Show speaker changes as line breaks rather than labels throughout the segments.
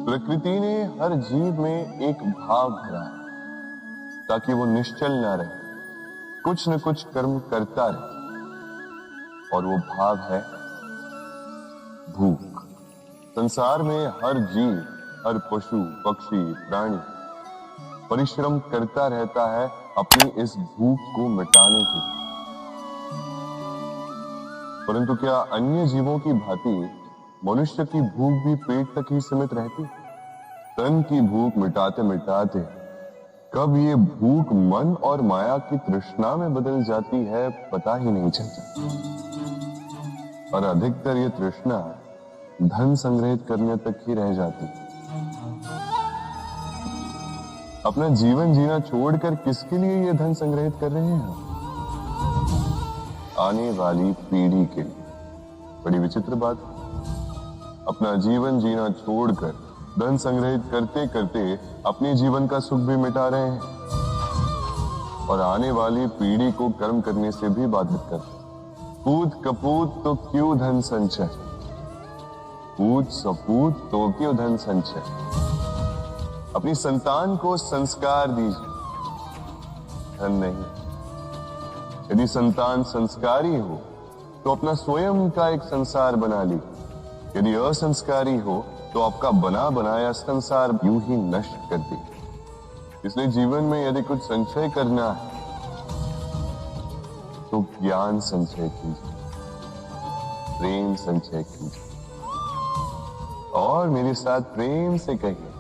प्रकृति ने हर जीव में एक भाव भरा है ताकि वो निश्चल ना रहे, कुछ न कुछ कर्म करता रहे। और वो भाव है भूख। संसार में हर जीव, हर पशु पक्षी प्राणी परिश्रम करता रहता है अपनी इस भूख को मिटाने के लिए। परंतु क्या अन्य जीवों की भांति मनुष्य की भूख भी पेट तक ही सीमित रहती? तन की भूख मिटाते मिटाते कब ये भूख मन और माया की तृष्णा में बदल जाती है पता ही नहीं चलता। और अधिकतर ये तृष्णा धन संग्रहित करने तक ही रह जाती। अपना जीवन जीना छोड़कर किसके लिए ये धन संग्रहित कर रहे हैं? आने वाली पीढ़ी के लिए। बड़ी विचित्र बात। अपना जीवन जीना छोड़कर धन संग्रहित करते करते अपने जीवन का सुख भी मिटा रहे हैं और आने वाली पीढ़ी को कर्म करने से भी बाधित कर रहे हैं। पूत कपूत तो क्यों धन संचय, पूत सपूत तो क्यों धन संचय। अपनी संतान को संस्कार दीजिए, धन नहीं। यदि संतान संस्कारी हो तो अपना स्वयं का एक संसार बना ली। यदि असंस्कारी हो तो आपका बना बनाया संसार यूं ही नष्ट कर दी। इसलिए जीवन में यदि कुछ संचय करना है तो ज्ञान संचय कीजिए, प्रेम संचय कीजिए और मेरे साथ प्रेम से कहिए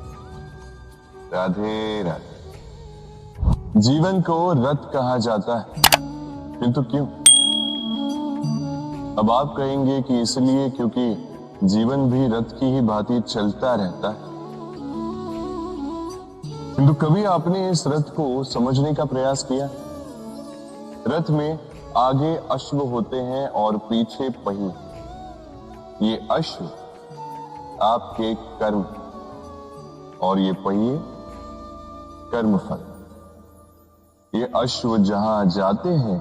राधे राधे। जीवन को रथ कहा जाता है, किंतु क्यों? अब आप कहेंगे कि इसलिए क्योंकि जीवन भी रथ की ही भांति चलता रहता है। किंतु कभी आपने इस रथ को समझने का प्रयास किया? रथ में आगे अश्व होते हैं और पीछे पहिए। ये अश्व आपके कर्म और ये पहिए कर्मफल। ये अश्व जहां जाते हैं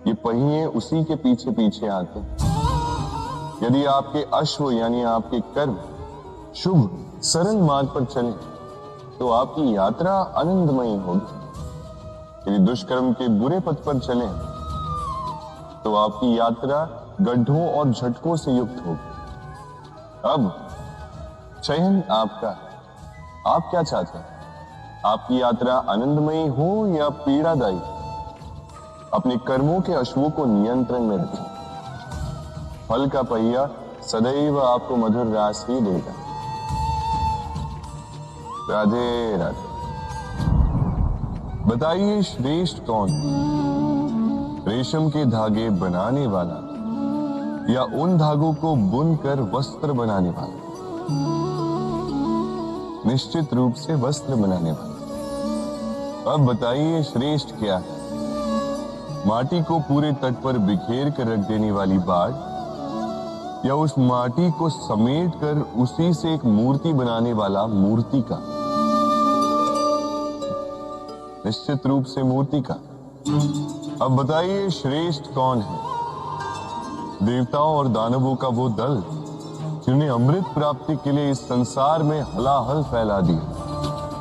ये पहिए उसी के पीछे पीछे आते हैं। यदि आपके अश्व यानी आपके कर्म शुभ सरल मार्ग पर चले तो आपकी यात्रा आनंदमयी होगी। यदि दुष्कर्म के बुरे पथ पर चले तो आपकी यात्रा गड्ढों और झटकों से युक्त होगी। अब चयन आपका है। आप क्या चाहते हैं? आपकी यात्रा आनंदमयी हो या पीड़ादायी? अपने कर्मों के अश्वों को नियंत्रण में रखें। फल का पहिया सदैव आपको मधुर रास ही देगा। राधे राधे। बताइए श्रेष्ठ कौन? रेशम के धागे बनाने वाला या उन धागों को बुनकर वस्त्र बनाने वाला? निश्चित रूप से वस्त्र बनाने वाला। अब बताइए श्रेष्ठ क्या है? माटी को पूरे तट पर बिखेर कर रख देने वाली बाढ़ या उस माटी को समेट कर उसी से एक मूर्ति बनाने वाला मूर्ति का? निश्चित रूप से मूर्ति का। अब बताइए श्रेष्ठ कौन है? देवताओं और दानवों का वो दल जिन्हें अमृत प्राप्ति के लिए इस संसार में हलाहल फैला दिया,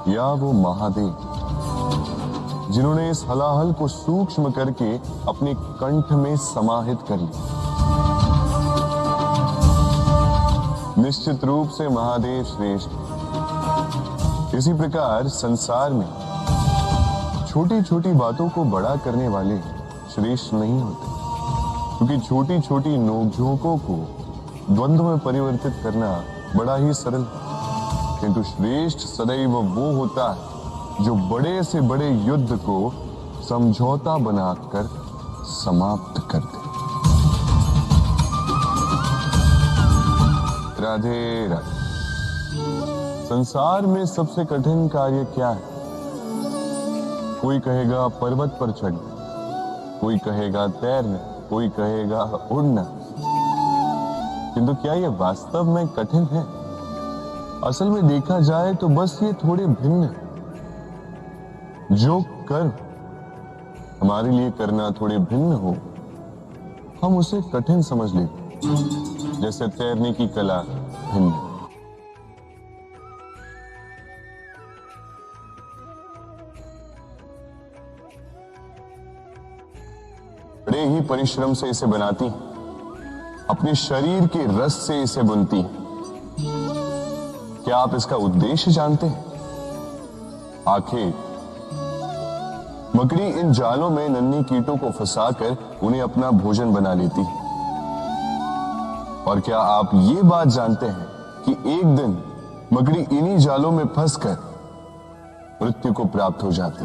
या वो महादेव जिन्होंने इस हलाहल को सूक्ष्म करके अपने कंठ में समाहित कर लिया? निश्चित रूप से महादेव श्रेष्ठ। इसी प्रकार संसार में छोटी छोटी बातों को बड़ा करने वाले श्रेष्ठ नहीं होते, क्योंकि छोटी छोटी नोकझोंकों को द्वंद्व में परिवर्तित करना बड़ा ही सरल है। किंतु श्रेष्ठ सदैव वो होता है जो बड़े से बड़े युद्ध को समझौता बनाकर समाप्त कर दे। राधे राधे। संसार में सबसे कठिन कार्य क्या है? कोई कहेगा पर्वत पर चढ़ना, कोई कहेगा तैरना, कोई कहेगा उड़ना। किंतु क्या यह वास्तव में कठिन है? असल में देखा जाए तो बस ये थोड़े भिन्न है। जो कर्म हमारे लिए करना थोड़े भिन्न हो हम उसे कठिन समझ लेते। जैसे तैरने की कला भिन्न, बड़े ही परिश्रम से इसे बनाती, अपने शरीर के रस से इसे बुनती। क्या आप इसका उद्देश्य जानते हैं? आखिर मकड़ी इन जालों में नन्ही कीटों को फंसाकर उन्हें अपना भोजन बना लेती है। और क्या आप ये बात जानते हैं कि एक दिन मकड़ी इन्हीं जालों में फंसकर मृत्यु को प्राप्त हो जाती?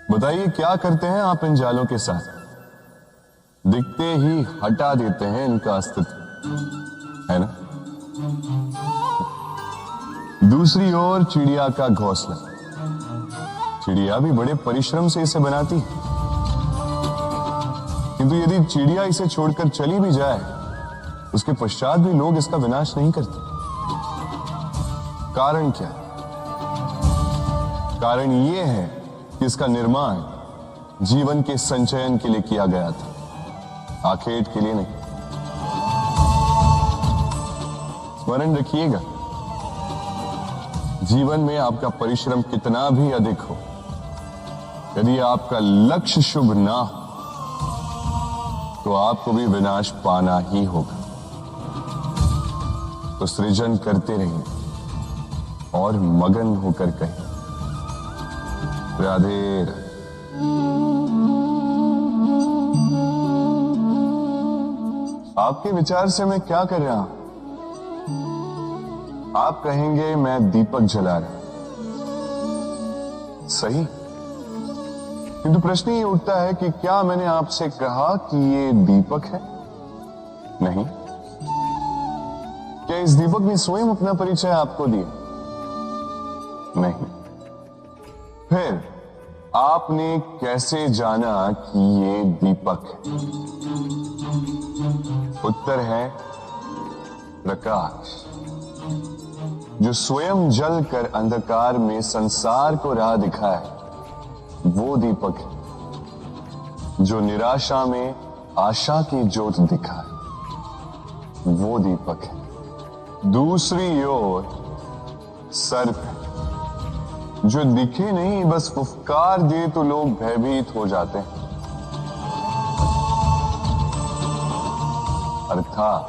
बताइए क्या करते हैं आप इन जालों के साथ? दिखते ही हटा देते हैं इनका अस्तित्व, है ना? दूसरी ओर चिड़िया का घोंसला। चिड़िया भी बड़े परिश्रम से इसे बनाती है, किंतु यदि चिड़िया इसे छोड़कर चली भी जाए, उसके पश्चात भी लोग इसका विनाश नहीं करते। कारण क्या? कारण यह है कि इसका निर्माण जीवन के संचयन के लिए किया गया था, आखेट के लिए नहीं। स्मरण रखिएगा, जीवन में आपका परिश्रम कितना भी अधिक हो, यदि आपका लक्ष्य शुभ ना हो तो आपको भी विनाश पाना ही होगा। तो सृजन करते रहिए और मगन होकर कहिए राधे राधे। आपके विचार से मैं क्या कर रहा हूं? आप कहेंगे मैं दीपक जला रहा। सही, किंतु प्रश्न ये उठता है कि क्या मैंने आपसे कहा कि ये दीपक है? नहीं। क्या इस दीपक ने स्वयं अपना परिचय आपको दिया? नहीं। फिर आपने कैसे जाना कि ये दीपक है? उत्तर है प्रकाश, जो स्वयं जलकर अंधकार में संसार को राह दिखाए, वो दीपक है। जो निराशा में आशा की ज्योत दिखाए, वो दीपक है। दूसरी ओर सर्प है, जो दिखे नहीं, बस फुफकार दे तो लोग भयभीत हो जाते हैं। अर्थात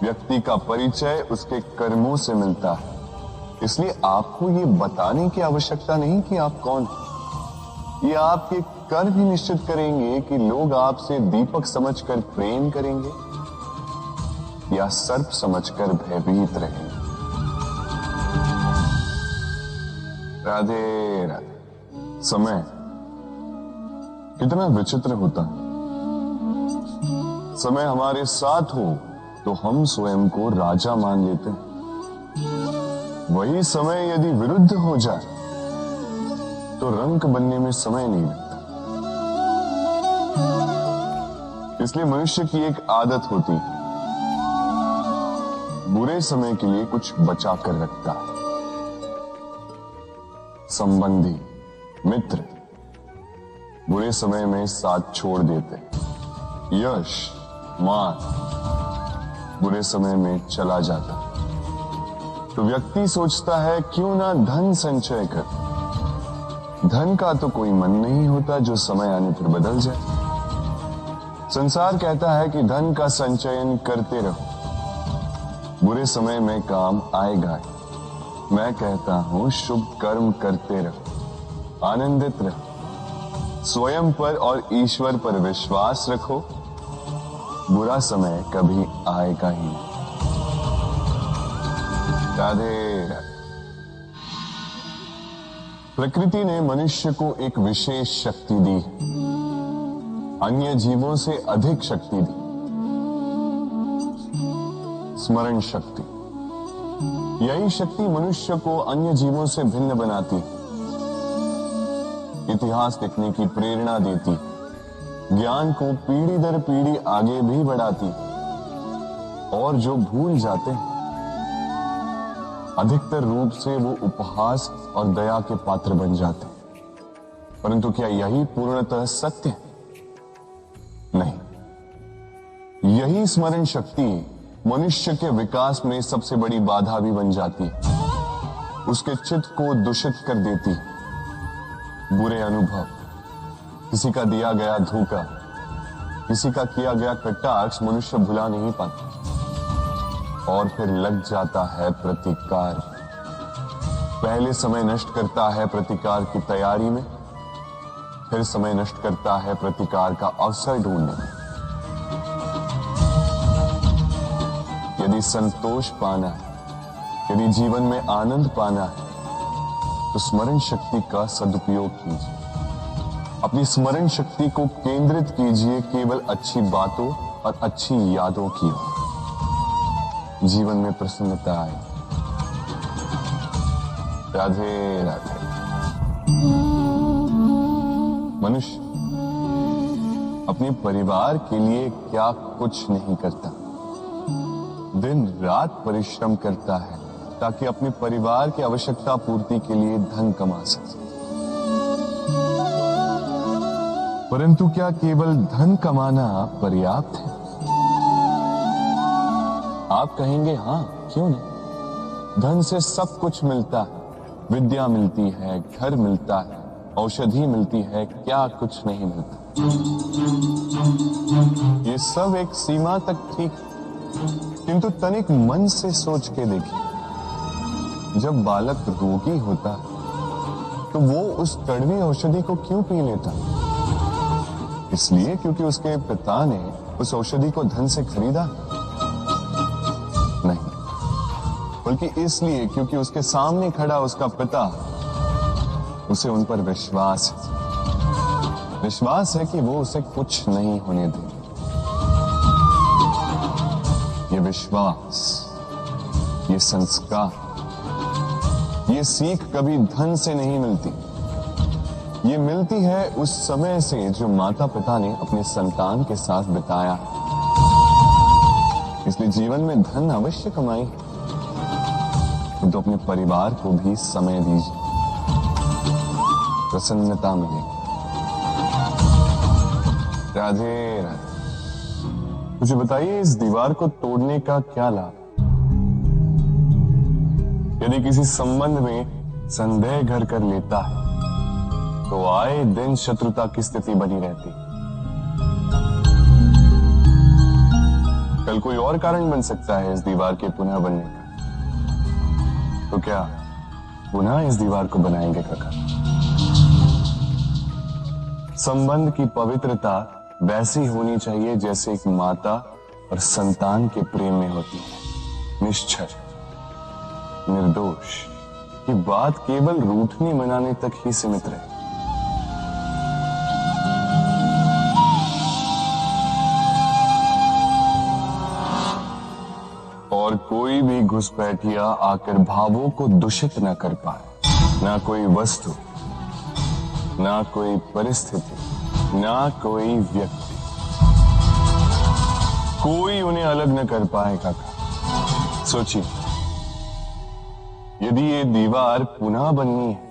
व्यक्ति का परिचय उसके कर्मों से मिलता है, इसलिए आपको ये बताने की आवश्यकता नहीं कि आप कौन हैं। ये आपके कर्म ही निश्चित करेंगे कि लोग आपसे दीपक समझकर प्रेम करेंगे या सर्प समझकर भयभीत रहेंगे। राधे राधे। समय कितना विचित्र होता है। समय हमारे साथ हो तो हम स्वयं को राजा मान लेते हैं। वही समय यदि विरुद्ध हो जाए तो रंक बनने में समय नहीं लगता। इसलिए मनुष्य की एक आदत होती है, बुरे समय के लिए कुछ बचा कर रखता है। संबंधी, मित्र बुरे समय में साथ छोड़ देते। यश, मान बुरे समय में चला जाता। तो व्यक्ति सोचता है क्यों ना धन संचय कर। धन का तो कोई मन नहीं होता जो समय आने पर बदल जाए। संसार कहता है कि धन का संचयन करते रहो, बुरे समय में काम आएगा। मैं कहता हूं शुभ कर्म करते रहो, आनंदित रहो, स्वयं पर और ईश्वर पर विश्वास रखो, बुरा समय कभी आएगा ही नहीं। राधे राधे। प्रकृति ने मनुष्य को एक विशेष शक्ति दी, अन्य जीवों से अधिक शक्ति दी, स्मरण शक्ति। यही शक्ति मनुष्य को अन्य जीवों से भिन्न बनाती, इतिहास लिखने की प्रेरणा देती, ज्ञान को पीढ़ी दर पीढ़ी आगे भी बढ़ाती। और जो भूल जाते हैं, अधिकतर रूप से वो उपहास और दया के पात्र बन जाते हैं। परंतु क्या यही पूर्णतः सत्य है? नहीं। यही स्मरण शक्ति मनुष्य के विकास में सबसे बड़ी बाधा भी बन जाती है। उसके चित्त को दूषित कर देती। बुरे अनुभव, किसी का दिया गया धोखा, किसी का किया गया कटाक्ष मनुष्य भुला नहीं पाता और फिर लग जाता है प्रतिकार। पहले समय नष्ट करता है प्रतिकार की तैयारी में, फिर समय नष्ट करता है प्रतिकार का अवसर ढूंढने में। यदि संतोष पाना है, यदि जीवन में आनंद पाना है, तो स्मरण शक्ति का सदुपयोग कीजिए। अपनी स्मरण शक्ति को केंद्रित कीजिए केवल अच्छी बातों और अच्छी यादों की ओर। जीवन में प्रसन्नता आए। राधे राधे। मनुष्य अपने परिवार के लिए क्या कुछ नहीं करता, दिन रात परिश्रम करता है ताकि अपने परिवार की आवश्यकता पूर्ति के लिए धन कमा सके। परंतु क्या केवल धन कमाना पर्याप्त है? आप कहेंगे हाँ, क्यों नहीं। धन से सब कुछ मिलता है, विद्या मिलती है, घर मिलता है, औषधि मिलती है, क्या कुछ नहीं मिलता। ये सब एक सीमा तक ठीक, किंतु तनिक मन से सोच के देखिए, जब बालक रोगी होता तो वो उस कड़वी औषधि को क्यों पी लेता? इसलिए क्योंकि उसके पिता ने उस औषधि को धन से खरीदा? नहीं, बल्कि इसलिए क्योंकउसके सामने खड़ा उसका पिता, उसे उन पर विश्वास है। विश्वास है कि वो उसे कुछ नहीं होने देंगे। ये विश्वास, ये संस्कार, ये सीख कभी धन से नहीं मिलती। ये मिलती है उस समय से जो माता पिता ने अपने संतान के साथ बिताया। इसलिए जीवन में धन अवश्य कमाई, तो अपने परिवार को भी समय दीजिए, प्रसन्नता मिलेगी। राधे राधे। मुझे बताइए, इस दीवार को तोड़ने का क्या लाभ? यदि किसी संबंध में संदेह घर कर लेता है तो आए दिन शत्रुता की स्थिति बनी रहती। कल कोई और कारण बन सकता है इस दीवार के पुनः बनने का। तो क्या पुनः इस दीवार को बनाएंगे काका? संबंध की पवित्रता वैसी होनी चाहिए जैसे एक माता और संतान के प्रेम में होती है, निश्चल, निर्दोष। कि बात केवल रूठने मनाने तक ही सीमित रहे। और कोई भी घुसपैठिया आकर भावों को दूषित न कर पाए। ना कोई वस्तु, ना कोई परिस्थिति, ना कोई व्यक्ति, कोई उन्हें अलग न कर पाए काका। सोचिए, यदि ये दीवार पुनः बननी है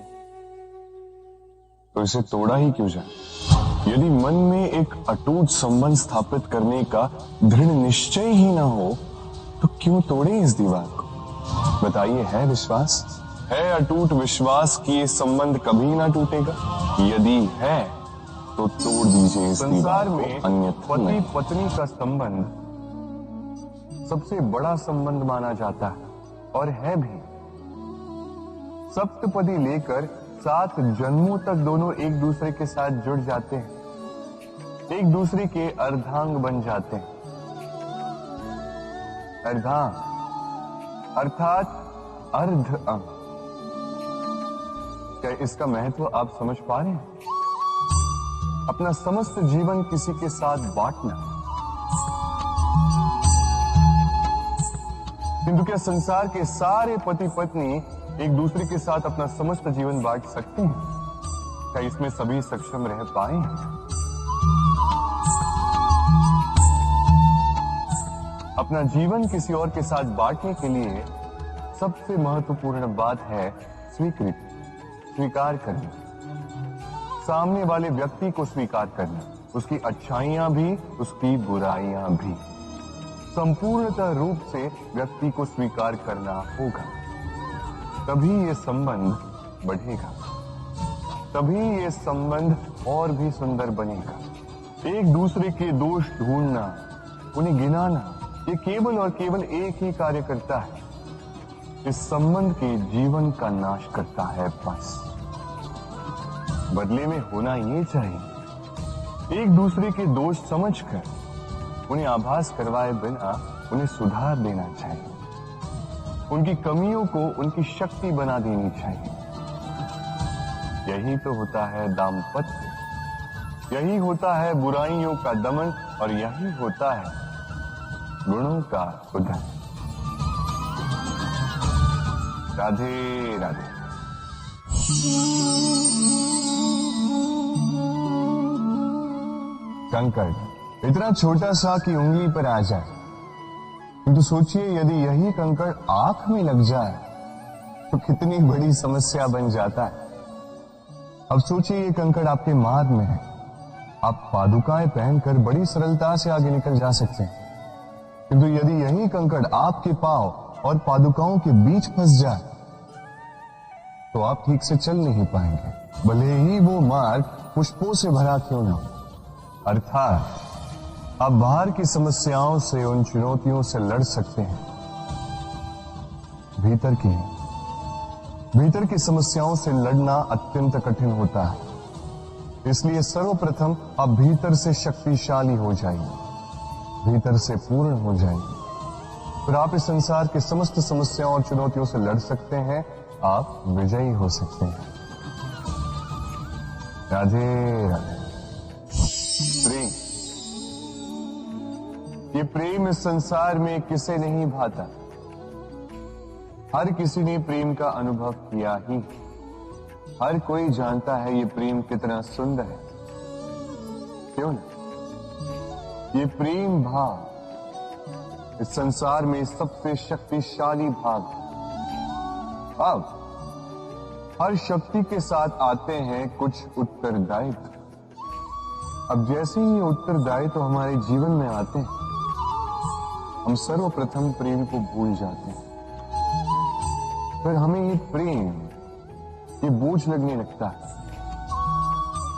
तो इसे तोड़ा ही क्यों जाए? यदि मन में एक अटूट संबंध स्थापित करने का दृढ़ निश्चय ही ना हो तो क्यों तोड़े इस दीवार को? बताइए, है विश्वास, है अटूट विश्वास कि ये संबंध कभी ना टूटेगा? यदि है तो तोड़ दीजिए इस दीवार में। अन्यथा पति पत्नी का संबंध सबसे बड़ा संबंध माना जाता है और है भी। सप्तपदी लेकर 7 जन्मों तक दोनों एक दूसरे के साथ जुड़ जाते हैं, एक दूसरे के अर्धांग बन जाते हैं। अर्धांग अर्थात अर्ध अंग। क्या इसका महत्व आप समझ पा रहे हैं? अपना समस्त जीवन किसी के साथ बांटना। किंतु क्या संसार के सारे पति पत्नी एक दूसरे के साथ अपना समस्त जीवन बांट सकते हैं? क्या इसमें सभी सक्षम रह पाए? अपना जीवन किसी और के साथ बांटने के लिए सबसे महत्वपूर्ण बात है स्वीकृति, स्वीकार करना। सामने वाले व्यक्ति को स्वीकार करना, उसकी अच्छाइयां भी, उसकी बुराइयां भी। संपूर्णतः रूप से व्यक्ति को स्वीकार करना होगा, तभी ये संबंध बढ़ेगा, तभी ये संबंध और भी सुंदर बनेगा। एक दूसरे के दोष ढूंढना, उन्हें गिनाना, ये केवल और केवल एक ही कार्य करता है, इस संबंध के जीवन का नाश करता है। बस बदले में होना ये चाहिए, एक दूसरे के दोष समझकर उन्हें आभास करवाए बिना उन्हें सुधार देना चाहिए, उनकी कमियों को उनकी शक्ति बना देनी चाहिए। यही तो होता है दाम्पत्य, यही होता है बुराइयों का दमन, और यही होता है गुणों का उदय। राधे राधे। कंकड़ इतना छोटा सा कि उंगली पर आ जाए, किंतु सोचिए यदि यही कंकड़ आंख में लग जाए तो कितनी बड़ी समस्या बन जाता है। अब सोचिए ये कंकड़ आपके मार्ग में है, आप पादुकाएं पहनकर बड़ी सरलता से आगे निकल जा सकते हैं, किंतु यदि यही कंकड़ आपके पांव और पादुकाओं के बीच फंस जाए तो आप ठीक से चल नहीं पाएंगे, भले ही वो मार्ग पुष्पों से भरा क्यों ना हो। अर्थात आप बाहर की समस्याओं से, उन चुनौतियों से लड़ सकते हैं, भीतर की समस्याओं से लड़ना अत्यंत कठिन होता है। इसलिए सर्वप्रथम आप भीतर से शक्तिशाली हो जाइए, भीतर से पूर्ण हो जाइए, फिर आप इस संसार के समस्त समस्याओं और चुनौतियों से लड़ सकते हैं, आप विजयी हो सकते हैं। राधे राधे। प्रेम, ये प्रेम इस संसार में किसे नहीं भाता, हर किसी ने प्रेम का अनुभव किया ही, हर कोई जानता है ये प्रेम कितना सुंदर है, क्यों ना। ये प्रेम भाव इस संसार में सबसे शक्तिशाली भाव है। अब हर शक्ति के साथ आते हैं कुछ उत्तरदायित्व। अब जैसे ही उत्तरदायित्व हमारे जीवन में आते हैं, हम सर्वप्रथम प्रेम को भूल जाते हैं, फिर हमें ये प्रेम, ये बोझ लगने लगता है।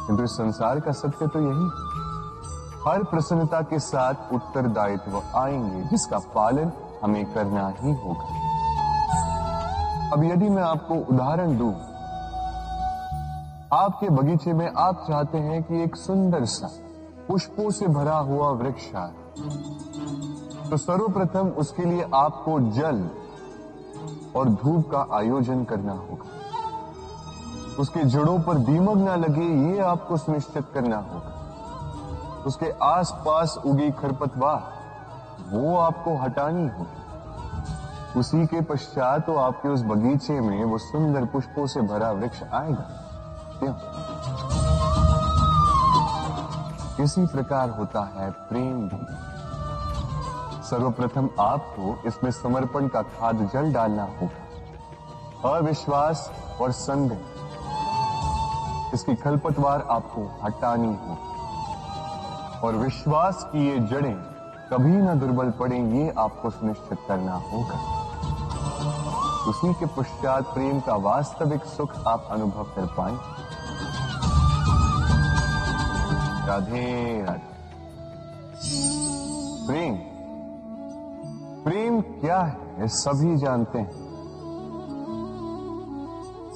किंतु इस संसार का सत्य तो यही है, हर प्रसन्नता के साथ उत्तरदायित्व आएंगे जिसका पालन हमें करना ही होगा। अब यदि मैं आपको उदाहरण दूं, आपके बगीचे में आप चाहते हैं कि एक सुंदर सा पुष्पों से भरा हुआ वृक्ष आए, तो सर्वप्रथम उसके लिए आपको जल और धूप का आयोजन करना होगा, उसके जड़ों पर दीमक ना लगे ये आपको सुनिश्चित करना होगा, उसके आसपास उगी खरपतवार वो आपको हटानी होगी, उसी के पश्चात तो आपके उस बगीचे में वो सुंदर पुष्पों से भरा वृक्ष आएगा। क्यों? इसी प्रकार होता है प्रेम भी। सर्वप्रथम आपको इसमें समर्पण का खाद जल डालना होगा, अविश्वास और संदेह, इसकी खरपतवार आपको हटानी होगी, और विश्वास की ये जड़ें कभी ना दुर्बल पड़ें ये आपको सुनिश्चित करना होगा। उसी के पश्चात प्रेम का वास्तविक सुख आप अनुभव कर पाएंगे। राधे राधे। प्रेम, प्रेम क्या है सभी जानते हैं।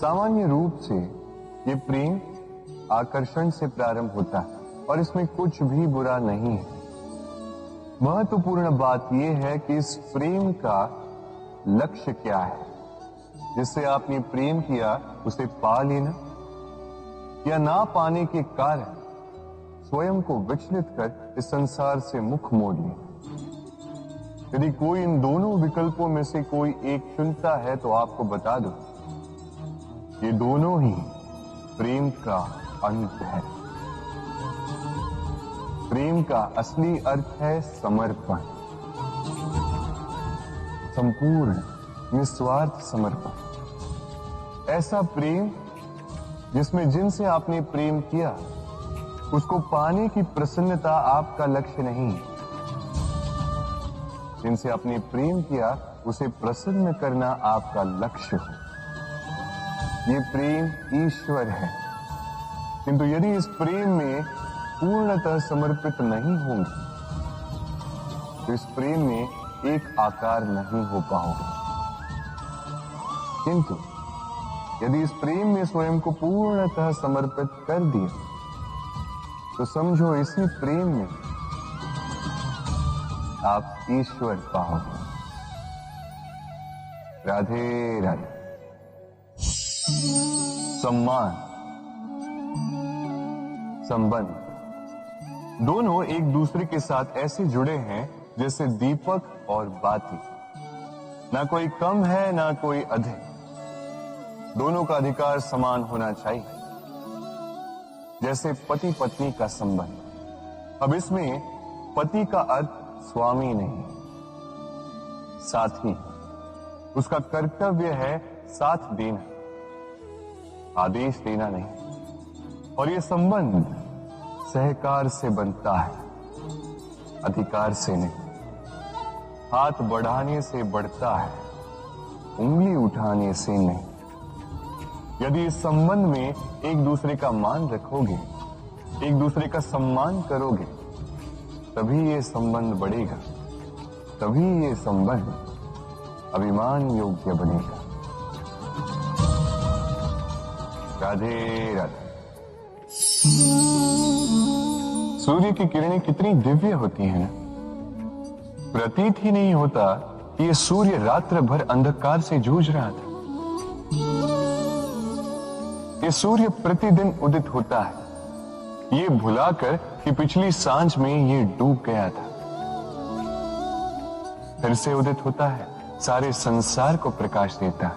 सामान्य रूप से ये प्रेम आकर्षण से प्रारंभ होता है और इसमें कुछ भी बुरा नहीं है। महत्वपूर्ण बात यह है कि इस प्रेम का लक्ष्य क्या है, जिससे आपने प्रेम किया उसे पा लेना या ना पाने के कारण स्वयं को विचलित कर इस संसार से मुख मोड़ लेना। यदि कोई इन दोनों विकल्पों में से कोई एक चुनता है तो आपको बता दो, ये दोनों ही प्रेम का अंत है। प्रेम का असली अर्थ है समर्पण, संपूर्ण निस्वार्थ समर्पण। ऐसा प्रेम जिसमें जिनसे आपने प्रेम किया उसको पाने की प्रसन्नता आपका लक्ष्य नहीं है, जिनसे आपने प्रेम किया उसे प्रसन्न करना आपका लक्ष्य हो। ये प्रेम ईश्वर है, किंतु यदि इस प्रेम में पूर्णतः समर्पित नहीं होंगे तो इस प्रेम में एक आकार नहीं हो पाओगे। किंतु यदि इस प्रेम में स्वयं को पूर्णतः समर्पित कर दिया तो समझो इसी प्रेम में आप ईश्वर पाओगे। राधे राधे। सम्मान, संबंध दोनों एक दूसरे के साथ ऐसे जुड़े हैं जैसे दीपक और बाती। ना कोई कम है ना कोई अधिक, दोनों का अधिकार समान होना चाहिए, जैसे पति पत्नी का संबंध। अब इसमें पति का अर्थ स्वामी नहीं, साथी। उसका कर्तव्य है साथ देना, आदेश देना नहीं। और यह संबंध सहकार से बनता है, अधिकार से नहीं। हाथ बढ़ाने से बढ़ता है, उंगली उठाने से नहीं। यदि इस संबंध में एक दूसरे का मान रखोगे, एक दूसरे का सम्मान करोगे, तभी ये संबंध बढ़ेगा, तभी ये संबंध अभिमान योग्य बनेगा। राधे राधे। सूर्य की किरणें कितनी दिव्य होती हैं ना। प्रतीत ही नहीं होता कि यह सूर्य रात्र भर अंधकार से जूझ रहा था। यह सूर्य प्रतिदिन उदित होता है, ये भुलाकर कि पिछली सांझ में ये डूब गया था। फिर से उदित होता है, सारे संसार को प्रकाश देता है।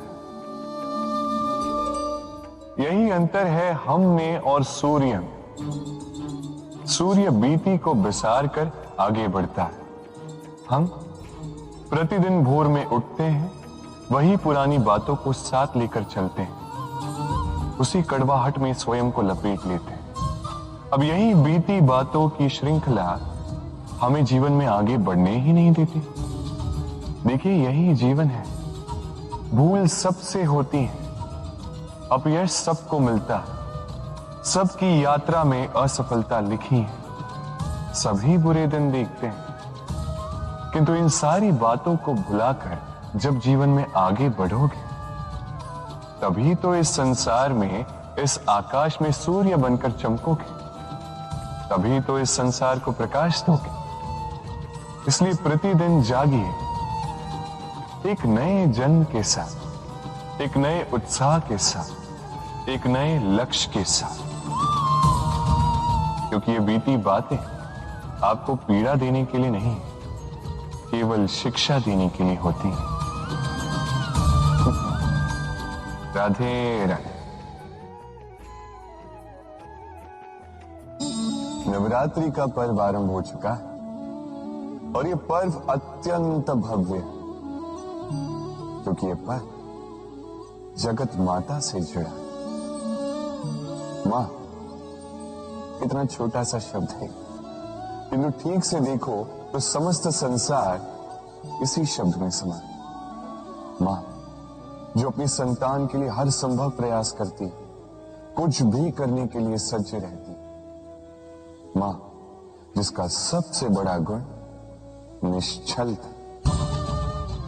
यही अंतर है हम में और सूर्य में। सूर्य बीती को बिसार कर आगे बढ़ता है, हम प्रतिदिन भोर में उठते हैं, वही पुरानी बातों को साथ लेकर चलते हैं, उसी कड़वाहट में स्वयं को लपेट लेते हैं। अब यही बीती बातों की श्रृंखला हमें जीवन में आगे बढ़ने ही नहीं देती। देखिए, यही जीवन है। भूल सबसे होती है, अपयश सबको मिलता है, सबकी यात्रा में असफलता लिखी है, सभी बुरे दिन देखते हैं। किंतु इन सारी बातों को भुलाकर जब जीवन में आगे बढ़ोगे, तभी तो इस संसार में, इस आकाश में सूर्य बनकर चमकोगे, तभी तो इस संसार को प्रकाश दोगे। इसलिए प्रतिदिन जागिए, एक नए जन्म के साथ, एक नए उत्साह के साथ, एक नए लक्ष्य के साथ। क्योंकि ये बीती बातें आपको पीड़ा देने के लिए नहीं, केवल शिक्षा देने के लिए होती है। राधे राधे। नवरात्रि का पर्व आरंभ हो चुका है और ये पर्व अत्यंत भव्य है, क्योंकि ये पर्व जगत माता से जुड़ा। मां इतना छोटा सा शब्द है, किंतु ठीक से देखो तो समस्त संसार इसी शब्द में समा है। मां जो अपनी संतान के लिए हर संभव प्रयास करती, कुछ भी करने के लिए सज्ज रहती। मां जिसका सबसे बड़ा गुण निश्चलता,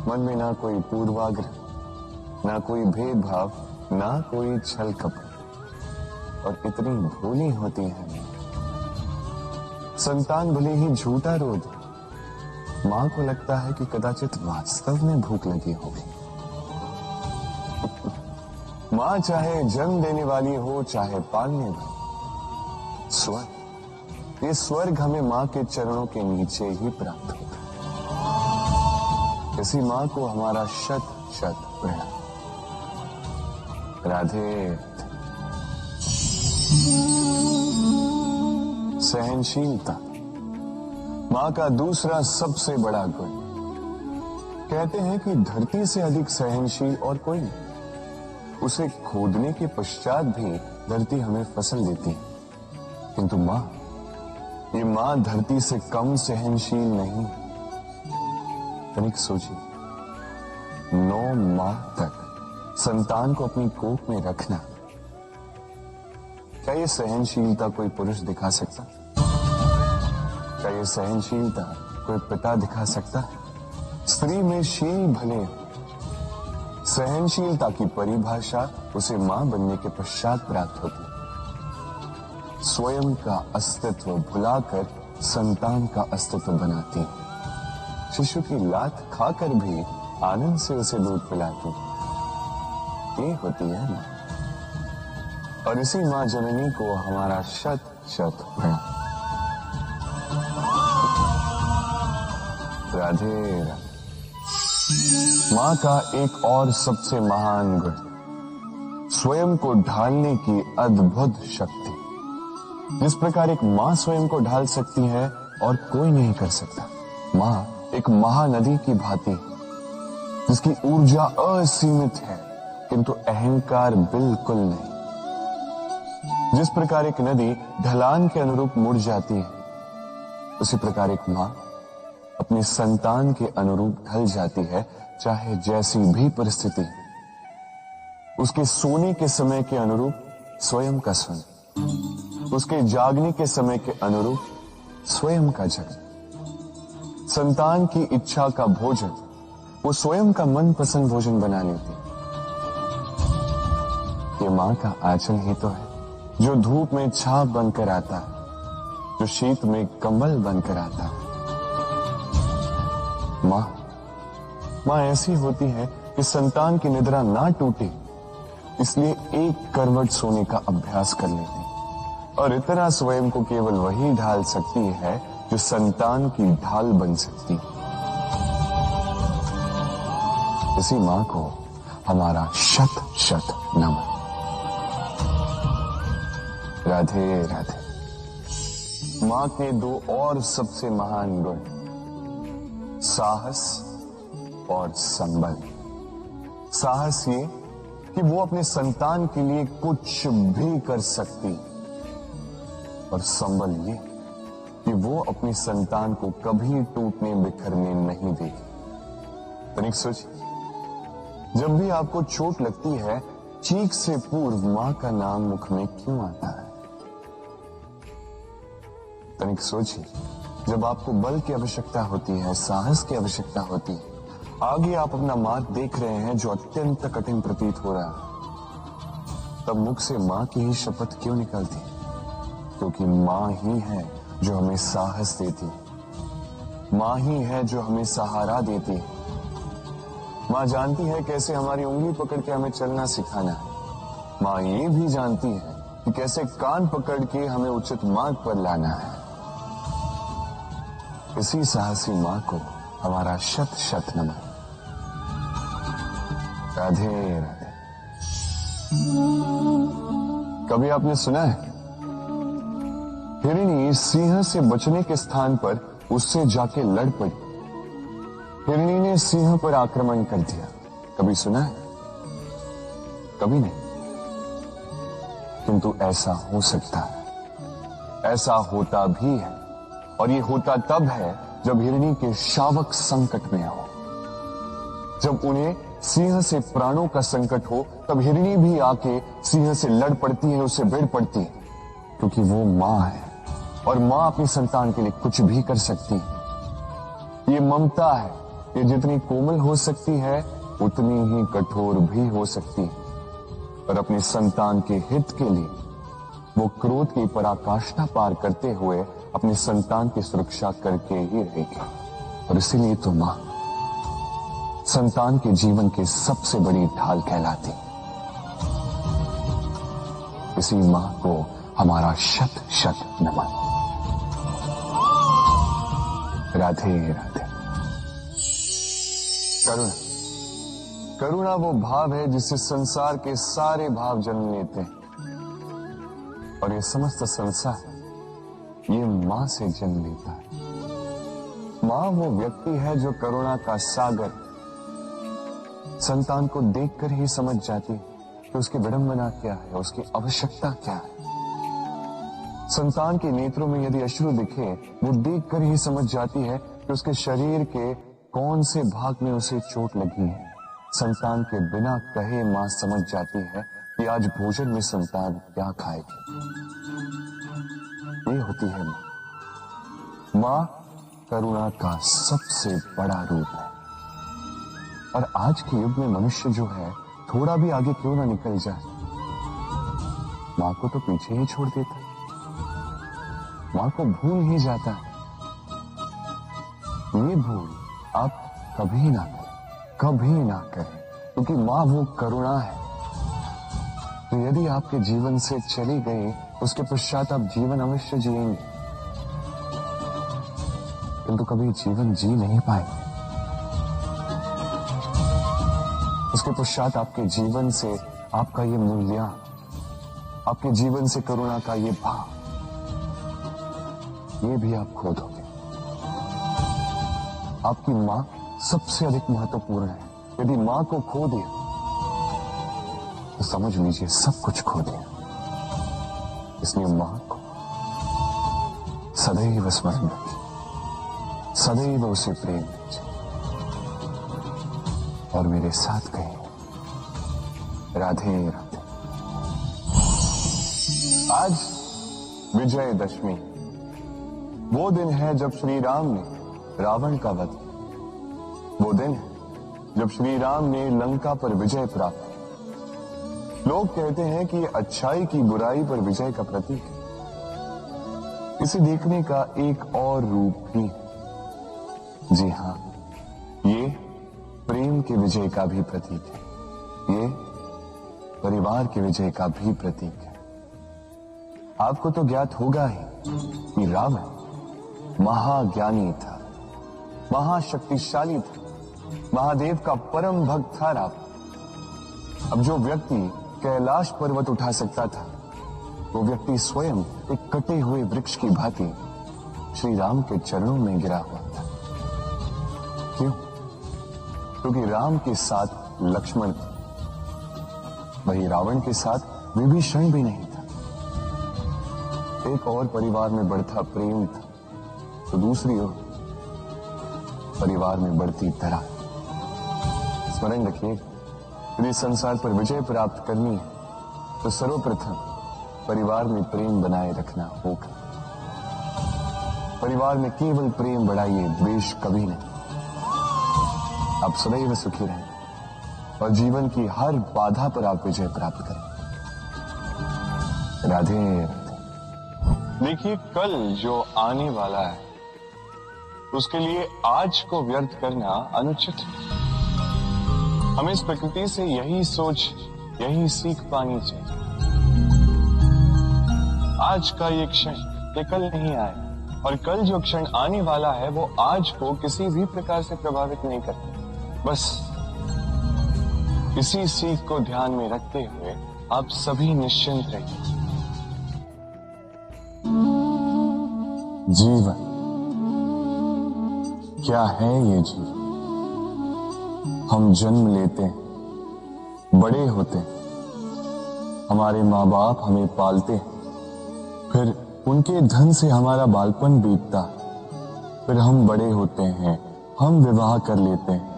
मन में ना कोई पूर्वाग्रह, ना कोई भेदभाव, ना कोई छल कपट, और इतनी भोली होती है। संतान भले ही झूठा रो दे, मां को लगता है कि कदाचित वास्तव में भूख लगी होगी। मां चाहे जन्म देने वाली हो, चाहे पालने वाली, स्वर्ग, ये स्वर्ग हमें मां के चरणों के नीचे ही प्राप्त होता है। इसी मां को हमारा शत शत प्रणाम। राधे। सहनशीलता मां का दूसरा सबसे बड़ा गुण। कहते हैं कि धरती से अधिक सहनशील और कोई नहीं। उसे खोदने के पश्चात भी धरती हमें फसल देती है, किंतु मां, ये मां धरती से कम सहनशील नहीं। तनिक सोचिए, 9 माह तक संतान को अपनी कोख में रखना, क्या ये सहनशीलता कोई पुरुष दिखा सकता? क्या ये सहनशीलता कोई पिता दिखा सकता है? स्त्री में शील भले हो, सहनशीलता की परिभाषा उसे मां बनने के पश्चात प्राप्त होती है। स्वयं का अस्तित्व भुलाकर संतान का अस्तित्व बनाती है। शिशु की लात खाकर भी आनंद से उसे दूध पिलाती है। ये होती है मां। और इसी मां जननी को हमारा शत शत प्रणाम। राधे राधे। मां का एक और सबसे महान गुण स्वयं को ढालने की अद्भुत शक्ति। जिस प्रकार एक मां स्वयं को ढाल सकती है और कोई नहीं कर सकता। मां एक महानदी की भांति जिसकी ऊर्जा असीमित है किंतु अहंकार बिल्कुल नहीं। जिस प्रकार एक नदी ढलान के अनुरूप मुड़ जाती है, उसी प्रकार एक मां अपने संतान के अनुरूप ढल जाती है, चाहे जैसी भी परिस्थिति। उसके सोने के समय के अनुरूप स्वयं का सोना, उसके जागने के समय के अनुरूप स्वयं का जगना। संतान की इच्छा का भोजन वो स्वयं का मनपसंद भोजन बना लेती। ये मां का आंचल ही तो है जो धूप में छाप बनकर आता है, जो शीत में कंबल बनकर आता है। मां ऐसी होती है कि संतान की निद्रा ना टूटे, इसलिए एक करवट सोने का अभ्यास कर लेती और इतना स्वयं को केवल वही ढाल सकती है जो संतान की ढाल बन सकती। इसी मां को हमारा शत शत नमन। राधे राधे। मां के दो और सबसे महान गुण साहस और संबल। साहस ये कि वो अपने संतान के लिए कुछ भी कर सकती, और संबल ये कि वो अपनी संतान को कभी टूटने बिखरने नहीं देगी। तनिक सोचिए, जब भी आपको चोट लगती है, चीख से पूर्व मां का नाम मुख में क्यों आता है? तनिक सोचिए, जब आपको बल की आवश्यकता होती है, साहस की आवश्यकता होती है, आगे आप अपना मार्ग देख रहे हैं जो अत्यंत कठिन प्रतीत हो रहा है, तब मुख से मां की ही शपथ क्यों निकलती? क्योंकि मां ही है जो हमें साहस देती, मां ही है जो हमें सहारा देती। मां जानती है कैसे हमारी उंगली पकड़ के हमें चलना सिखाना है। मां ये भी जानती है कि कैसे कान पकड़ के हमें उचित मार्ग पर लाना है। इसी साहसी मां को हमारा शत शत नमन। राधे राधे। कभी आपने सुना है हिरणी सिंह से बचने के स्थान पर उससे जाके लड़ पड़ी? हिरणी ने सिंह पर आक्रमण कर दिया। कभी सुना है? कभी नहीं। किंतु ऐसा हो सकता है, ऐसा होता भी है, और ये होता तब है जब हिरणी के शावक संकट में हो। जब उन्हें सिंह से प्राणों का संकट हो, तब हिरणी भी आके सिंह से लड़ पड़ती है, उससे भिड़ पड़ती है, क्योंकि वो मां है और मां अपनी संतान के लिए कुछ भी कर सकती है। ये ममता है, ये जितनी कोमल हो सकती है उतनी ही कठोर भी हो सकती है, और अपनी संतान के हित के लिए वो क्रोध की पराकाष्ठा पार करते हुए अपनी संतान की सुरक्षा करके ही रहेगी। और इसीलिए तो मां संतान के जीवन की सबसे बड़ी ढाल कहलाती। इसी मां को हमारा शत शत नमन। राधे राधे। करुणा, करुणा वो भाव है जिससे संसार के सारे भाव जन्म लेते हैं, और ये समस्त संसार ये मां से जन्म लेता है। मां वो व्यक्ति है जो करुणा का सागर संतान को देखकर ही समझ जाती है कि उसकी विडंबना क्या है, उसकी आवश्यकता क्या है। संतान के नेत्रों में यदि अश्रु दिखे, वो देखकर ही समझ जाती है कि उसके शरीर के कौन से भाग में उसे चोट लगी है। संतान के बिना कहे मां समझ जाती है कि आज भोजन में संतान क्या खाएगी। ये होती है मां। मां करुणा का सबसे बड़ा रूप है। और आज के युग में मनुष्य जो है, थोड़ा भी आगे क्यों ना निकल जाए, मां को तो पीछे ही छोड़ देता, मां को भूल ही जाता है। ये भूल आप कभी ना करें, कभी ना करें, क्योंकि मां वो करुणा है। तो यदि आपके जीवन से चली गई, उसके पश्चात आप जीवन अवश्य जिएंगे, किंतु कभी जीवन जी नहीं पाएंगे। उसके पश्चात आपके जीवन से आपका ये मूल्य, आपके जीवन से करुणा का ये भाव, ये भी आप खो दोगे। आपकी मां सबसे अधिक महत्वपूर्ण है। यदि मां को खो दिया तो समझ लीजिए सब कुछ खो दिया। इसलिए मां को सदैव स्मरण रखिए, सदैव उसे प्रेम कीजिए और मेरे साथ कहें राधे राधे। आज विजयदशमी, वो दिन है जब श्री राम ने रावण का वध किया। वो दिन है जब श्री राम ने लंका पर विजय प्राप्त की। लोग कहते हैं कि ये अच्छाई की बुराई पर विजय का प्रतीक है। इसे देखने का एक और रूप भी है। जी हां, ये प्रेम के विजय का भी प्रतीक है। ये परिवार के विजय का भी प्रतीक है। आपको तो ज्ञात होगा ही कि रावण महाज्ञानी था, महाशक्तिशाली था, महादेव का परम भक्त था रावण। अब जो व्यक्ति कैलाश पर्वत उठा सकता था, वो व्यक्ति स्वयं एक कटे हुए वृक्ष की भांति श्री राम के चरणों में गिरा हुआ था। क्यों? क्योंकि राम के साथ लक्ष्मण था, वही रावण के साथ विभीषण भी नहीं था। एक और परिवार में बढ़ता प्रेम था, तो दूसरी ओर परिवार में बढ़ती दरार। स्मरण रखिए, यदि संसार पर विजय प्राप्त करनी है तो सर्वप्रथम परिवार में प्रेम बनाए रखना होगा। परिवार में केवल प्रेम बढ़ाइए, द्वेष कभी नहीं। आप सदैव सुखी रहें और जीवन की हर बाधा पर आप विजय प्राप्त करें। राधे राधे। देखिए, कल जो आने वाला है उसके लिए आज को व्यर्थ करना अनुचित है। हमें इस प्रकृति से यही सोच, यही सीख पानी चाहिए। आज का ये क्षण, ये कल नहीं आया, और कल जो क्षण आने वाला है वो आज को किसी भी प्रकार से प्रभावित नहीं करता। बस इसी सीख को ध्यान में रखते हुए आप सभी निश्चिंत रहिए। जीवन क्या है? ये जीवन, हम जन्म लेते हैं, बड़े होते हैं, हमारे माँ बाप हमें पालते हैं, फिर उनके धन से हमारा बालपन बीतता, फिर हम बड़े होते हैं, हम विवाह कर लेते हैं,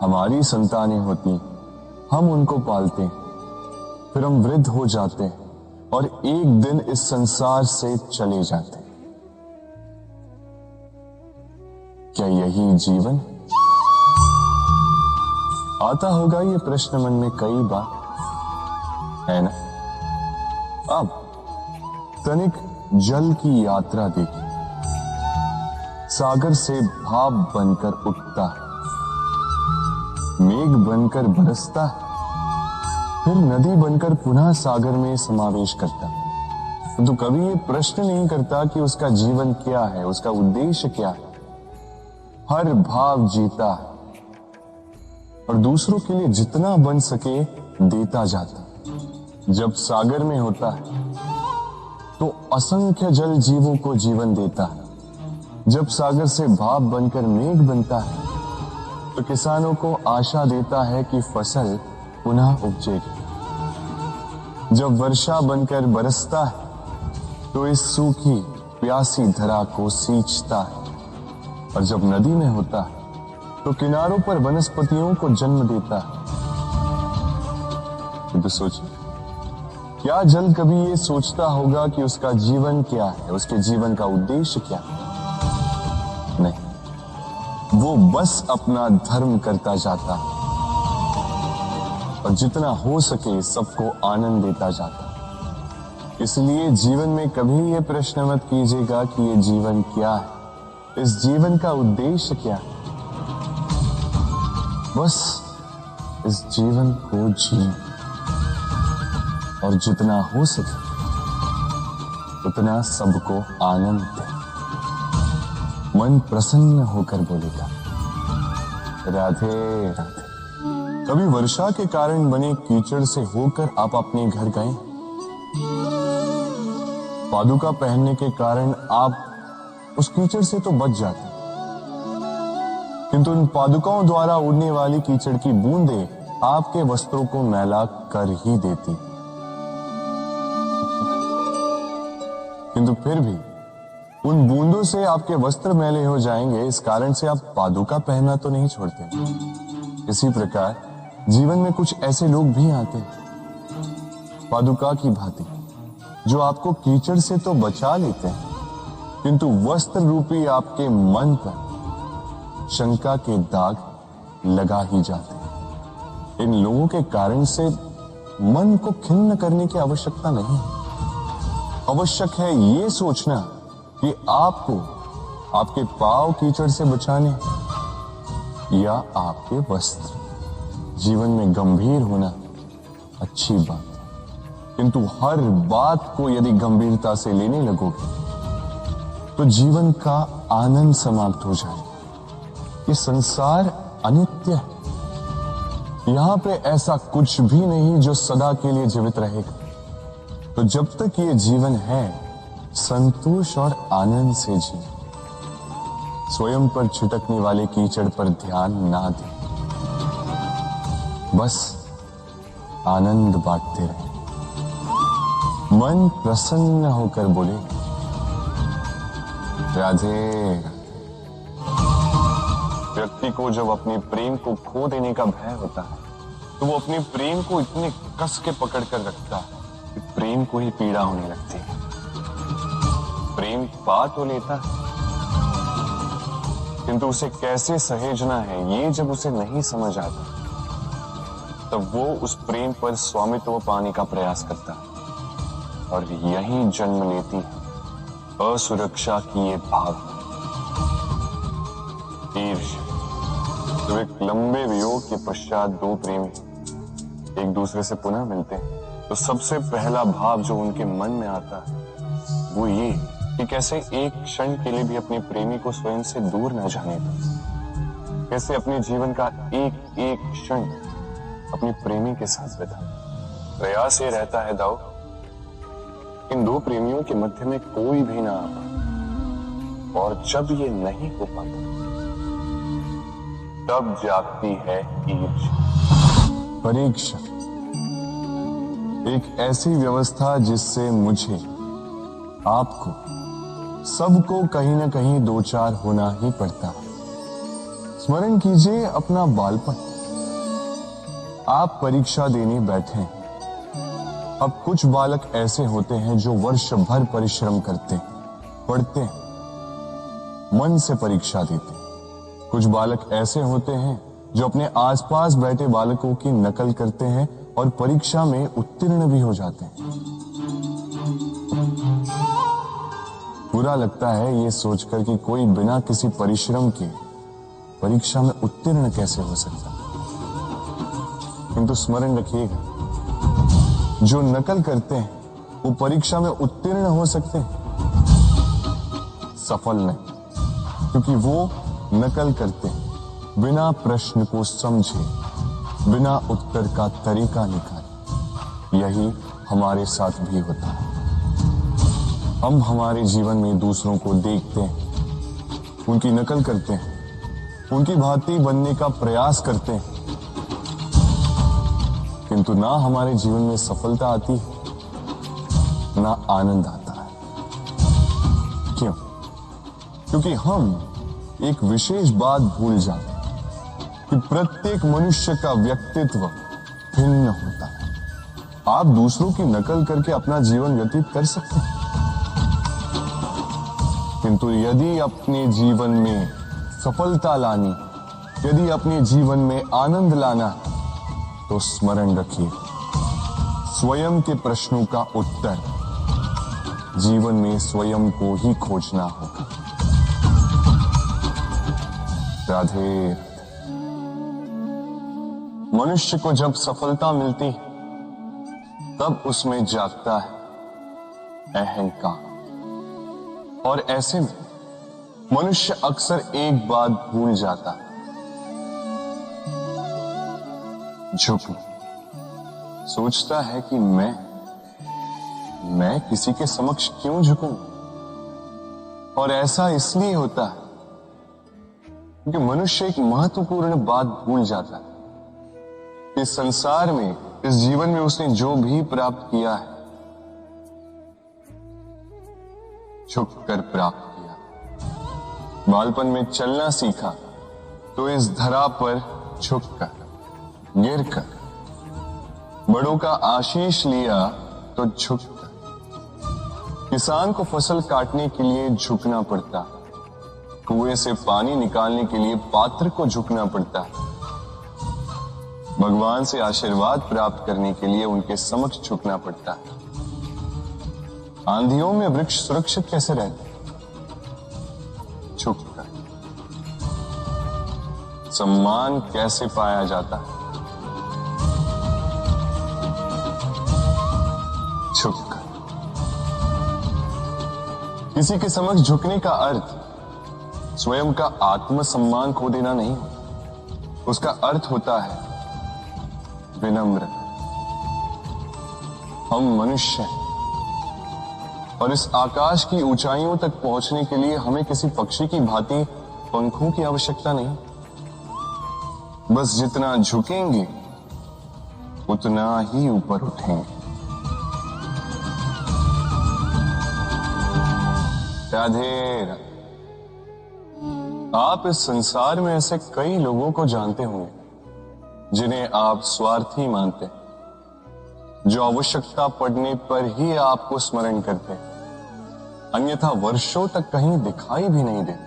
हमारी संतानें होती, हम उनको पालते हैं, फिर हम वृद्ध हो जाते हैं और एक दिन इस संसार से चले जाते हैं। क्या यही जीवन? आता होगा ये प्रश्न मन में कई बार, है ना? अब तनिक जल की यात्रा देखिए। सागर से भाप बनकर उठता है, मेघ बनकर बरसता है, फिर नदी बनकर पुनः सागर में समावेश करता है। तो कभी ये प्रश्न नहीं करता कि उसका जीवन क्या है, उसका उद्देश्य क्या है। हर भाव जीता है और दूसरों के लिए जितना बन सके देता जाता। जब सागर में होता है तो असंख्य जल जीवों को जीवन देता है। जब सागर से भाप बनकर मेघ बनता है तो किसानों को आशा देता है कि फसल पुनः उपजेगी। जब वर्षा बनकर बरसता है तो इस सूखी प्यासी धरा को सींचता है। और जब नदी में होता है तो किनारों पर वनस्पतियों को जन्म देता है। तो सोचिए, क्या जल कभी ये सोचता होगा कि उसका जीवन क्या है, उसके जीवन का उद्देश्य क्या है? वो बस अपना धर्म करता जाता है और जितना हो सके सबको आनंद देता जाता है। इसलिए जीवन में कभी ये प्रश्न मत कीजिएगा कि ये जीवन क्या है, इस जीवन का उद्देश्य क्या है। बस इस जीवन को जिए और जितना हो सके उतना सबको आनंद दे। मन प्रसन्न होकर बोलेगा राधे राधे। कभी वर्षा के कारण बने कीचड़ से होकर आप अपने घर गए? पादुका पहनने के कारण आप उस कीचड़ से तो बच जाते, किंतु इन पादुकाओं द्वारा उड़ने वाली कीचड़ की बूंदें आपके वस्त्रों को मैला कर ही देती। किंतु फिर भी उन बूंदों से आपके वस्त्र मैले हो जाएंगे, इस कारण से आप पादुका पहनना तो नहीं छोड़ते। इसी प्रकार जीवन में कुछ ऐसे लोग भी आते हैं पादुका की भांति, जो आपको कीचड़ से तो बचा लेते हैं, किंतु वस्त्र रूपी आपके मन पर शंका के दाग लगा ही जाते हैं। इन लोगों के कारण से मन को खिन्न करने की आवश्यकता नहीं। आवश्यक है ये सोचना कि आपको आपके पांव कीचड़ से बचाने या आपके वस्त्र। जीवन में गंभीर होना अच्छी बात है, किंतु हर बात को यदि गंभीरता से लेने लगोगे तो जीवन का आनंद समाप्त हो जाएगा। ये संसार अनित्य है, यहां पे ऐसा कुछ भी नहीं जो सदा के लिए जीवित रहेगा। तो जब तक ये जीवन है, संतोष और आनंद से जी। स्वयं पर छिटकने वाले कीचड़ पर ध्यान ना दें, बस आनंद बांटते रहे। मन प्रसन्न होकर बोले राधे। व्यक्ति को जब अपने प्रेम को खो देने का भय होता है तो वो अपने प्रेम को इतने कस के पकड़ कर रखता है कि प्रेम को ही पीड़ा होने लगती है। प्रेम पा तो लेता है, किंतु उसे कैसे सहेजना है ये जब उसे नहीं समझ आता, तब वो उस प्रेम पर स्वामित्व पाने का प्रयास करता है और यही जन्म लेती है असुरक्षा की ये भाव, ईर्ष्या। जब एक लंबे वियोग के पश्चात दो प्रेमी एक दूसरे से पुनः मिलते हैं तो सबसे पहला भाव जो उनके मन में आता है वो ये कि कैसे एक क्षण के लिए भी अपने प्रेमी को स्वयं से दूर न जाने दो, कैसे अपने जीवन का एक एक क्षण अपने प्रेमी के साथ बिता। प्रयास ये रहता है दाऊ, इन दो प्रेमियों के मध्य में कोई भी ना आ पाए, और जब ये नहीं हो पाता तब जागती है ईर्ष्या। परीक्षा एक ऐसी व्यवस्था जिससे मुझे, आपको, सबको कहीं ना कहीं दो चार होना ही पड़ता है। स्मरण कीजिए अपना बालपन। आप परीक्षा देने बैठे हैं। अब कुछ बालक ऐसे होते हैं जो वर्ष भर परिश्रम करते हैं, पढ़ते हैं, मन से परीक्षा देते हैं। कुछ बालक ऐसे होते हैं जो अपने आसपास बैठे बालकों की नकल करते हैं और परीक्षा में उत्तीर्ण भी हो जाते हैं। बुरा लगता है ये सोचकर कि कोई बिना किसी परिश्रम के परीक्षा में उत्तीर्ण कैसे हो सकता। किंतु स्मरण रखिएगा, जो नकल करते हैं वो परीक्षा में उत्तीर्ण हो सकते हैं, सफल नहीं, क्योंकि वो नकल करते हैं बिना प्रश्न को समझे, बिना उत्तर का तरीका निकाले। यही हमारे साथ भी होता है। हम हमारे जीवन में दूसरों को देखते हैं, उनकी नकल करते हैं, उनकी भांति बनने का प्रयास करते हैं, किंतु ना हमारे जीवन में सफलता आती है ना आनंद आता है। क्यों? क्योंकि हम एक विशेष बात भूल जाते हैं कि प्रत्येक मनुष्य का व्यक्तित्व भिन्न होता है। आप दूसरों की नकल करके अपना जीवन व्यतीत कर सकते हैं, किंतु यदि अपने जीवन में सफलता लानी, यदि अपने जीवन में आनंद लाना, तो स्मरण रखिए, स्वयं के प्रश्नों का उत्तर जीवन में स्वयं को ही खोजना होगा। राधे। मनुष्य को जब सफलता मिलती तब उसमें जागता है अहंकार, और ऐसे में मनुष्य अक्सर एक बात भूल जाता है, झुकना। सोचता है कि मैं किसी के समक्ष क्यों झुकूं? और ऐसा इसलिए होता है क्योंकि मनुष्य एक महत्वपूर्ण बात भूल जाता है। इस संसार में, इस जीवन में उसने जो भी प्राप्त किया है, झुककर प्राप्त किया। बालपन में चलना सीखा तो इस धरा पर झुककर, गिरकर। बड़ों का आशीष लिया तो झुककर। किसान को फसल काटने के लिए झुकना पड़ता, कुएं से पानी निकालने के लिए पात्र को झुकना पड़ता, भगवान से आशीर्वाद प्राप्त करने के लिए उनके समक्ष झुकना पड़ता है। आंधियों में वृक्ष सुरक्षित कैसे रहते? झुककर। सम्मान कैसे पाया जाता है? झुककर। किसी के समक्ष झुकने का अर्थ स्वयं का आत्मसम्मान खो देना नहीं, उसका अर्थ होता है विनम्र। हम मनुष्य हैं और इस आकाश की ऊंचाइयों तक पहुंचने के लिए हमें किसी पक्षी की भांति पंखों की आवश्यकता नहीं। बस जितना झुकेंगे उतना ही ऊपर उठेंगे। राधे राधे। आप इस संसार में ऐसे कई लोगों को जानते होंगे जिन्हें आप स्वार्थी मानते हैं, जो आवश्यकता पड़ने पर ही आपको स्मरण करते हैं, अन्यथा वर्षों तक कहीं दिखाई भी नहीं देते,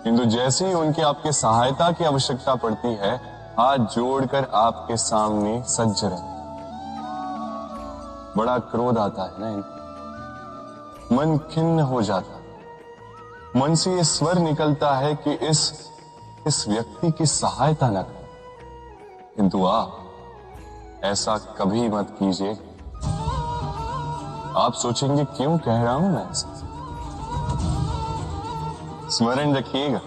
किंतु जैसे ही उनकी आपके सहायता की आवश्यकता पड़ती है, हाथ जोड़कर आपके सामने सज्ज रहते। बड़ा क्रोध आता है ना इनको, मन खिन्न हो जाता, मन से ये स्वर निकलता है कि इस व्यक्ति की सहायता न करें। किंतु आप ऐसा कभी मत कीजिए। आप सोचेंगे क्यों कह रहा हूं मैं ऐसा? स्मरण रखिएगा,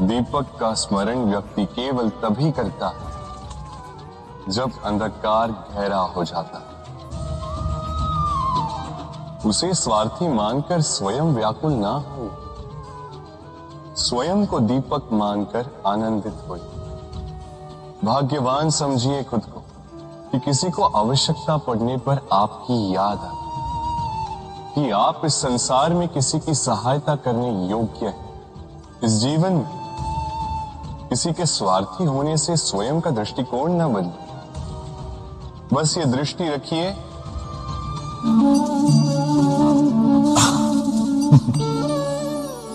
दीपक का स्मरण व्यक्ति केवल तभी करता है जब अंधकार गहरा हो जाता है। उसे स्वार्थी मानकर स्वयं व्याकुल ना हो, स्वयं को दीपक मानकर आनंदित हो। भाग्यवान समझिए खुद को कि किसी को आवश्यकता पड़ने पर आपकी याद आए, कि आप इस संसार में किसी की सहायता करने योग्य हैं। इस जीवन में किसी के स्वार्थी होने से स्वयं का दृष्टिकोण न बदले। बस ये दृष्टि रखिए,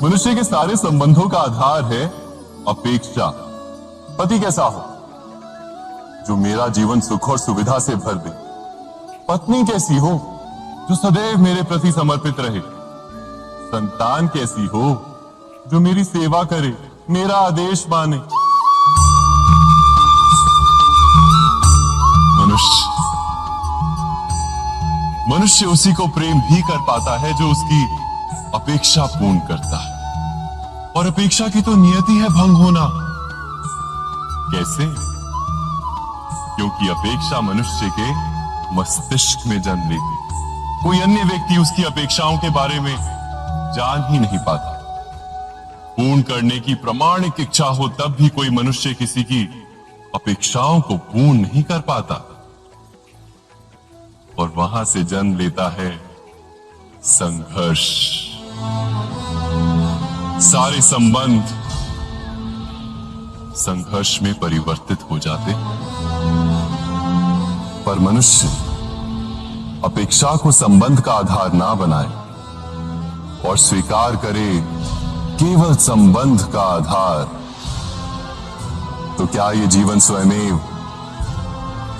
मनुष्य के सारे संबंधों का आधार है अपेक्षा। पति कैसा हो जो मेरा जीवन सुख और सुविधा से भर दे, पत्नी कैसी हो जो सदैव मेरे प्रति समर्पित रहे, संतान कैसी हो जो मेरी सेवा करे, मेरा आदेश माने। मनुष्य उसी को प्रेम भी कर पाता है जो उसकी अपेक्षा पूर्ण करता है, और अपेक्षा की तो नियति है भंग होना। कैसे? क्योंकि अपेक्षा मनुष्य के मस्तिष्क में जन्म लेती, कोई अन्य व्यक्ति उसकी अपेक्षाओं के बारे में जान ही नहीं पाता। पूर्ण करने की प्रामाणिक इच्छा हो तब भी कोई मनुष्य किसी की अपेक्षाओं को पूर्ण नहीं कर पाता, और वहां से जन्म लेता है संघर्ष। सारे संबंध संघर्ष में परिवर्तित हो जाते। पर मनुष्य अपेक्षा को संबंध का आधार ना बनाए और स्वीकार करे केवल संबंध का आधार, तो क्या ये जीवन स्वयमेव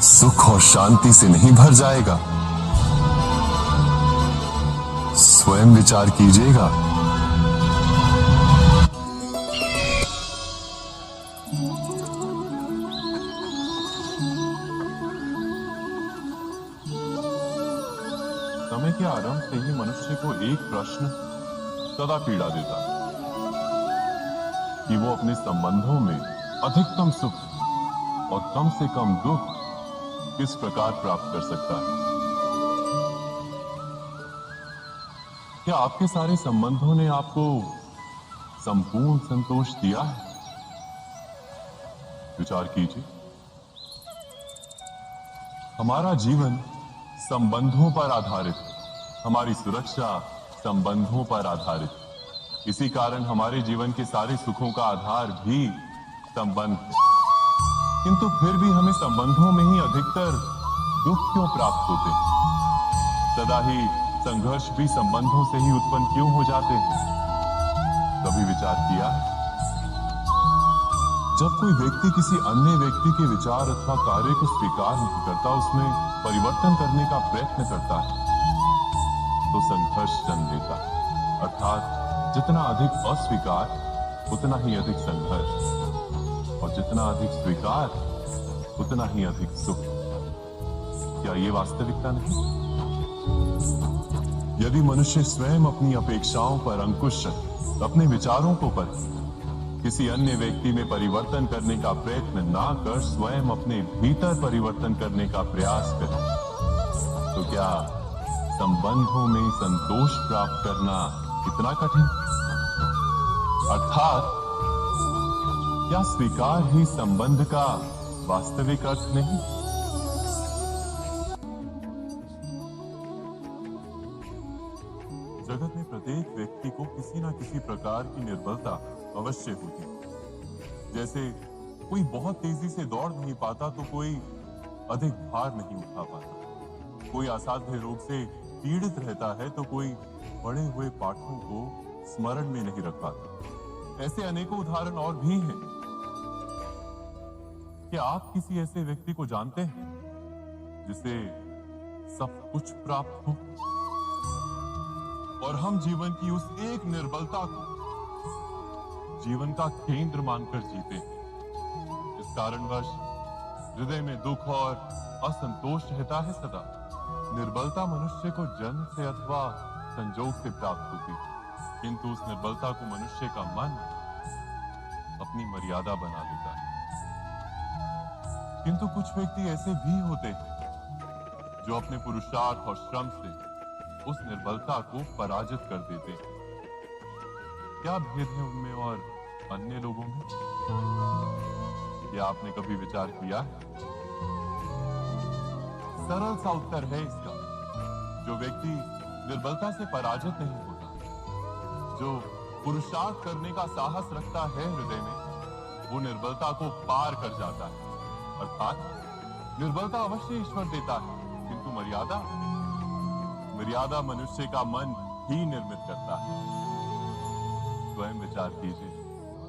सुख और शांति से नहीं भर जाएगा? स्वयं विचार कीजिएगा। समय के आरंभ से ही मनुष्य को एक प्रश्न सदा पीड़ा देता है कि वो अपने संबंधों में अधिकतम सुख और कम से कम दुख किस प्रकार प्राप्त कर सकता है। क्या आपके सारे संबंधों ने आपको संपूर्ण संतोष दिया है? विचार कीजिए। हमारा जीवन संबंधों पर आधारित है, हमारी सुरक्षा संबंधों पर आधारित है। इसी कारण हमारे जीवन के सारे सुखों का आधार भी संबंध है। किंतु फिर भी हमें संबंधों में ही अधिकतर दुख क्यों प्राप्त होते हैं? सदा ही संघर्ष भी संबंधों से ही उत्पन्न क्यों हो जाते हैं? कभी विचार किया है? जब कोई व्यक्ति किसी अन्य व्यक्ति के विचार अथवा कार्य को स्वीकार नहीं करता, उसमें परिवर्तन करने का प्रयत्न करता है, तो संघर्ष जन्म लेता है। अर्थात जितना अधिक अस्वीकार उतना ही अधिक संघर्ष, और जितना अधिक स्वीकार उतना ही अधिक सुख। क्या ये वास्तविकता नहीं? यदि मनुष्य स्वयं अपनी अपेक्षाओं पर अंकुश रखे, अपने विचारों को परखे, किसी अन्य व्यक्ति में परिवर्तन करने का प्रयत्न ना कर स्वयं अपने भीतर परिवर्तन करने का प्रयास करे, तो क्या संबंधों में संतोष प्राप्त करना इतना कठिन? अर्थात क्या स्वीकार ही संबंध का वास्तविक अर्थ नहीं? जगत में प्रत्येक व्यक्ति को किसी ना किसी प्रकार की निर्बलता अवश्य होती है। जैसे कोई बहुत तेजी से दौड़ नहीं पाता तो कोई अधिक भार नहीं उठा पाता, कोई असाध्य रोग से पीड़ित रहता है तो कोई पढ़े हुए पाठों को स्मरण में नहीं रख पाता। ऐसे अनेकों उदाहरण और भी हैं। क्या आप किसी ऐसे व्यक्ति को जानते हैं जिसे सब कुछ प्राप्त हो और हम जीवन की उस एक निर्बलता को जीवन का केंद्र मानकर जीते हैं? इस कारणवश हृदय में दुख और असंतोष रहता है सदा। निर्बलता मनुष्य को जन्म से अथवा संजोग से प्राप्त होती है, किंतु उस निर्बलता को मनुष्य का मन अपनी मर्यादा बना लेता है। किंतु कुछ व्यक्ति ऐसे भी होते हैं जो अपने पुरुषार्थ और श्रम से उस निर्बलता को पराजित कर देते हैं। क्या भेद है उनमें और अन्य लोगों में? क्या आपने कभी विचार किया है? सरल सा उत्तर है इसका। जो व्यक्ति निर्बलता से पराजित नहीं होता, जो पुरुषार्थ करने का साहस रखता है हृदय में, वो निर्बलता को पार कर जाता है। अर्थात निर्बलता अवश्य ईश्वर देता है, किंतु मर्यादा मनुष्य का मन ही निर्मित करता है। स्वयं विचार कीजिए।